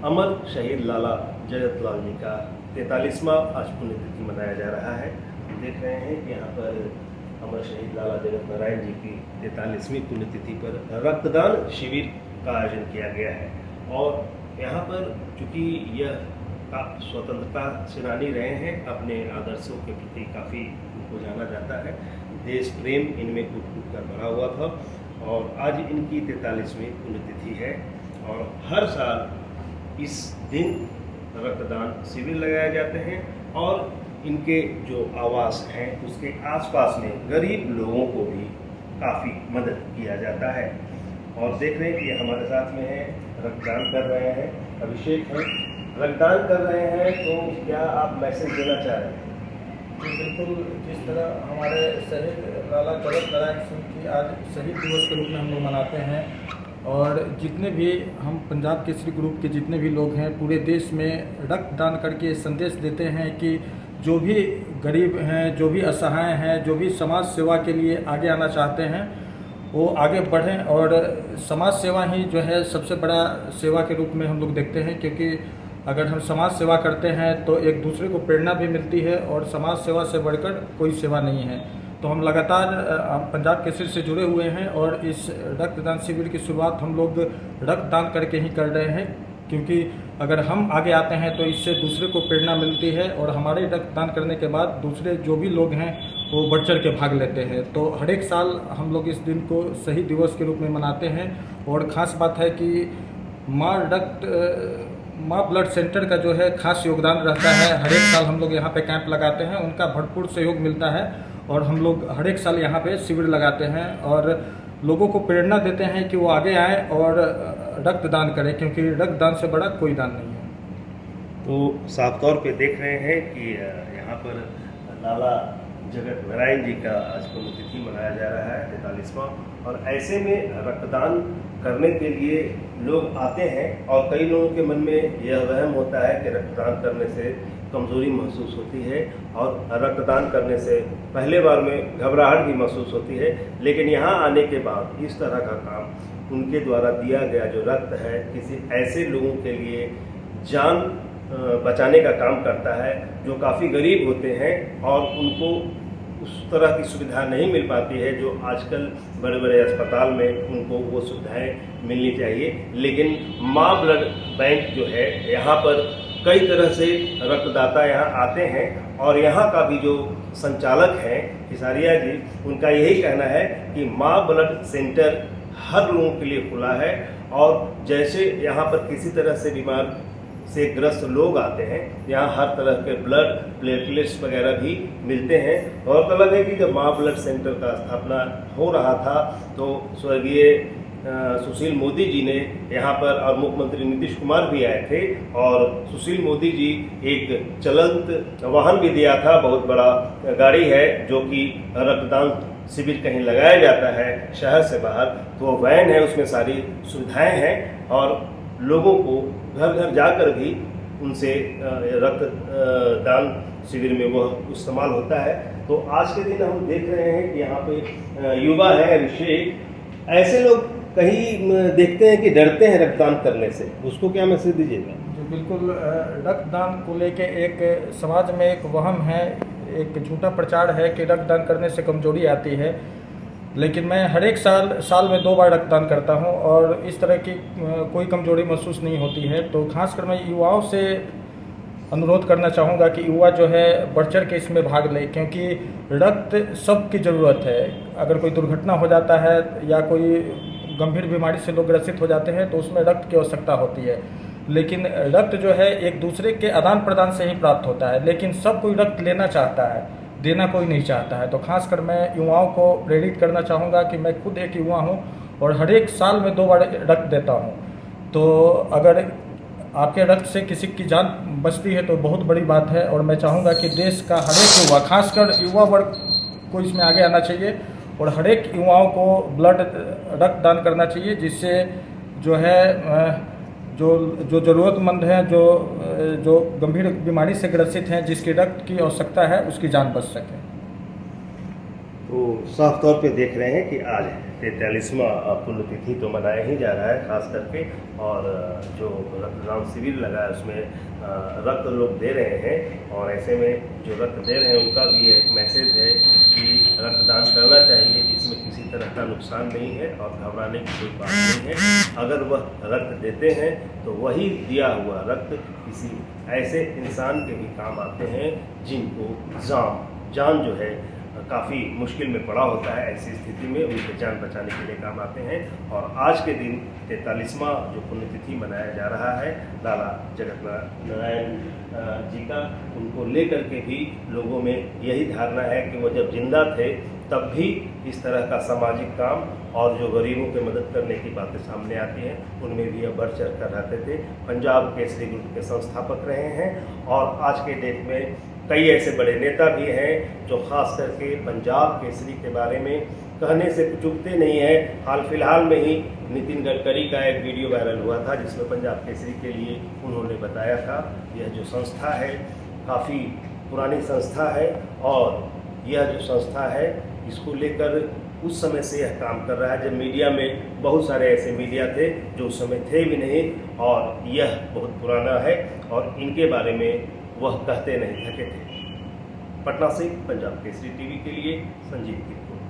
अमर शहीद लाला जगत लाल जी का 43वां आज पुण्यतिथि मनाया जा रहा है। हम देख रहे हैं कि यहाँ पर अमर शहीद लाला जगत नारायण जी की 43वीं पुण्यतिथि पर रक्तदान शिविर का आयोजन किया गया है। और यहाँ पर चूँकि यह स्वतंत्रता सेनानी रहे हैं, अपने आदर्शों के प्रति काफ़ी उनको जाना जाता है, देश प्रेम इनमें कूट कर भरा हुआ था। और आज इनकी 43वीं पुण्यतिथि है और हर साल इस दिन रक्तदान शिविर लगाए जाते हैं और इनके जो आवास हैं उसके आसपास में गरीब लोगों को भी काफ़ी मदद किया जाता है। और देख रहे हैं कि हमारे साथ में है, रक्तदान कर रहे हैं, अभिषेक हैं, रक्तदान कर रहे हैं, तो क्या आप मैसेज देना चाह रहे हैं? बिल्कुल, जिस तरह हमारे शहीद लाला जगत नारायण सिंह की आज शहीद दिवस के रूप में हम लोग मनाते हैं और जितने भी हम पंजाब केसरी ग्रुप के जितने भी लोग हैं पूरे देश में रक्तदान करके संदेश देते हैं कि जो भी गरीब हैं, जो भी असहाय हैं, जो भी समाज सेवा के लिए आगे आना चाहते हैं वो आगे बढ़ें। और समाज सेवा ही जो है सबसे बड़ा सेवा के रूप में हम लोग देखते हैं, क्योंकि अगर हम समाज सेवा करते हैं तो एक दूसरे को प्रेरणा भी मिलती है और समाज सेवा से बढ़कर कोई सेवा नहीं है। तो हम लगातार पंजाब केसरी से जुड़े हुए हैं और इस रक्तदान शिविर की शुरुआत हम लोग रक्तदान करके ही कर रहे हैं, क्योंकि अगर हम आगे आते हैं तो इससे दूसरे को प्रेरणा मिलती है और हमारे रक्तदान करने के बाद दूसरे जो भी लोग हैं वो बढ़ चढ़ के भाग लेते हैं। तो हर एक साल हम लोग इस दिन को शहीद दिवस के रूप में मनाते हैं। और ख़ास बात है कि माँ ब्लड सेंटर का जो है खास योगदान रहता है। हर एक साल हम लोग यहाँ पे कैंप लगाते हैं, उनका भरपूर सहयोग मिलता है और हम लोग हर एक साल यहाँ पे शिविर लगाते हैं और लोगों को प्रेरणा देते हैं कि वो आगे आएँ और रक्तदान करें, क्योंकि रक्तदान से बड़ा कोई दान नहीं है। तो साफ तौर पे देख रहे हैं कि यहाँ पर लाला जगत नारायण जी का आज पुण्यतिथि मनाया जा रहा है 43वां, और ऐसे में रक्तदान करने के लिए लोग आते हैं और कई लोगों के मन में यह वहम होता है कि रक्तदान करने से कमज़ोरी महसूस होती है और रक्तदान करने से पहले बार में घबराहट भी महसूस होती है। लेकिन यहाँ आने के बाद इस तरह का काम उनके द्वारा दिया गया जो रक्त है किसी ऐसे लोगों के लिए जान बचाने का काम करता है जो काफ़ी गरीब होते हैं और उनको उस तरह की सुविधा नहीं मिल पाती है जो आजकल बड़े बड़े अस्पताल में उनको वो सुविधाएं मिलनी चाहिए। लेकिन माँ ब्लड बैंक जो है यहाँ पर कई तरह से रक्तदाता यहाँ आते हैं और यहाँ का भी जो संचालक हैं हिसारिया जी, उनका यही कहना है कि माँ ब्लड सेंटर हर लोगों के लिए खुला है और जैसे यहाँ पर किसी तरह से बीमार से ग्रस्त लोग आते हैं, यहाँ हर तरह के ब्लड प्लेटलेट्स वगैरह भी मिलते हैं। गौरतलब है कि जब माँ ब्लड सेंटर का स्थापना हो रहा था तो स्वर्गीय सुशील मोदी जी ने यहाँ पर और मुख्यमंत्री नीतीश कुमार भी आए थे और सुशील मोदी जी एक चलंत वाहन भी दिया था, बहुत बड़ा गाड़ी है जो कि रक्तदान शिविर कहीं लगाया जाता है शहर से बाहर, तो वो वैन है, उसमें सारी सुविधाएं हैं और लोगों को घर घर जाकर भी उनसे रक्तदान शिविर में वह इस्तेमाल होता है। तो आज के दिन हम देख रहे हैं कि यहाँ पे युवा है अभिषेक, ऐसे लोग कहीं देखते हैं कि डरते हैं रक्तदान करने से, उसको क्या मैसेज दीजिएगा? जो बिल्कुल रक्तदान को लेके एक समाज में एक वहम है, एक झूठा प्रचार है कि रक्तदान करने से कमजोरी आती है। लेकिन मैं हर एक साल में 2 बार रक्तदान करता हूं और इस तरह की कोई कमजोरी महसूस नहीं होती है। तो खासकर मैं युवाओं से अनुरोध करना चाहूँगा कि युवा जो है बढ़ चढ़ के इसमें भाग ले, क्योंकि रक्त सबकी ज़रूरत है। अगर कोई दुर्घटना हो जाता है या कोई गंभीर बीमारी से लोग ग्रसित हो जाते हैं तो उसमें रक्त की आवश्यकता होती है। लेकिन रक्त जो है एक दूसरे के आदान प्रदान से ही प्राप्त होता है, लेकिन सब कोई रक्त लेना चाहता है, देना कोई नहीं चाहता है। तो खासकर मैं युवाओं को प्रेरित करना चाहूँगा कि मैं खुद एक युवा हूँ और हर एक साल में 2 बार रक्त देता हूँ। तो अगर आपके रक्त से किसी की जान बचती है तो बहुत बड़ी बात है और मैं चाहूँगा कि देश का हर एक युवा, खासकर युवा वर्ग को इसमें आगे आना चाहिए और हर एक युवाओं को ब्लड रक्तदान करना चाहिए, जिससे जो है जो ज़रूरतमंद हैं, जो गंभीर बीमारी से ग्रसित हैं, जिसकी रक्त की आवश्यकता है, उसकी जान बच सके। तो साफ तौर पे देख रहे हैं कि आज 43वां पुण्यतिथि तो मनाया ही जा रहा है खास करके, और जो रक्तदान शिविर लगा है उसमें रक्त लोग दे रहे हैं, और ऐसे में जो रक्त दे रहे हैं उनका भी एक मैसेज है कि रक्तदान करना चाहिए, इसमें किसी तरह का नुकसान नहीं है और घबराने की कोई बात नहीं है। अगर वह रक्त देते हैं तो वही दिया हुआ रक्त किसी ऐसे इंसान के भी काम आते हैं जिनको जान जो है काफ़ी मुश्किल में पड़ा होता है, ऐसी स्थिति में उनकी जान बचाने के लिए काम आते हैं। और आज के दिन 43वां जो पुण्यतिथि मनाया जा रहा है लाला जगत नारायण जी का, उनको लेकर के भी लोगों में यही धारणा है कि वो जब जिंदा थे तब भी इस तरह का सामाजिक काम और जो गरीबों की मदद करने की बातें सामने आती हैं उनमें भी अब बढ़ चढ़ कर रहते थे। पंजाब केसरी ग्रुप के संस्थापक रहे हैं और आज के डेट में कई ऐसे बड़े नेता भी हैं जो खास करके पंजाब केसरी के बारे में कहने से चूकते नहीं है। हाल फिलहाल में ही नितिन गडकरी का एक वीडियो वायरल हुआ था जिसमें पंजाब केसरी के लिए उन्होंने बताया था यह जो संस्था है काफ़ी पुरानी संस्था है, और यह जो संस्था है इसको लेकर उस समय से यह काम कर रहा है जब मीडिया में बहुत सारे ऐसे मीडिया थे जो उस समय थे भी नहीं, और यह बहुत पुराना है और इनके बारे में वह कहते नहीं थके थे। पटना से पंजाब केसरी टीवी के लिए संजीव की रिपोर्ट।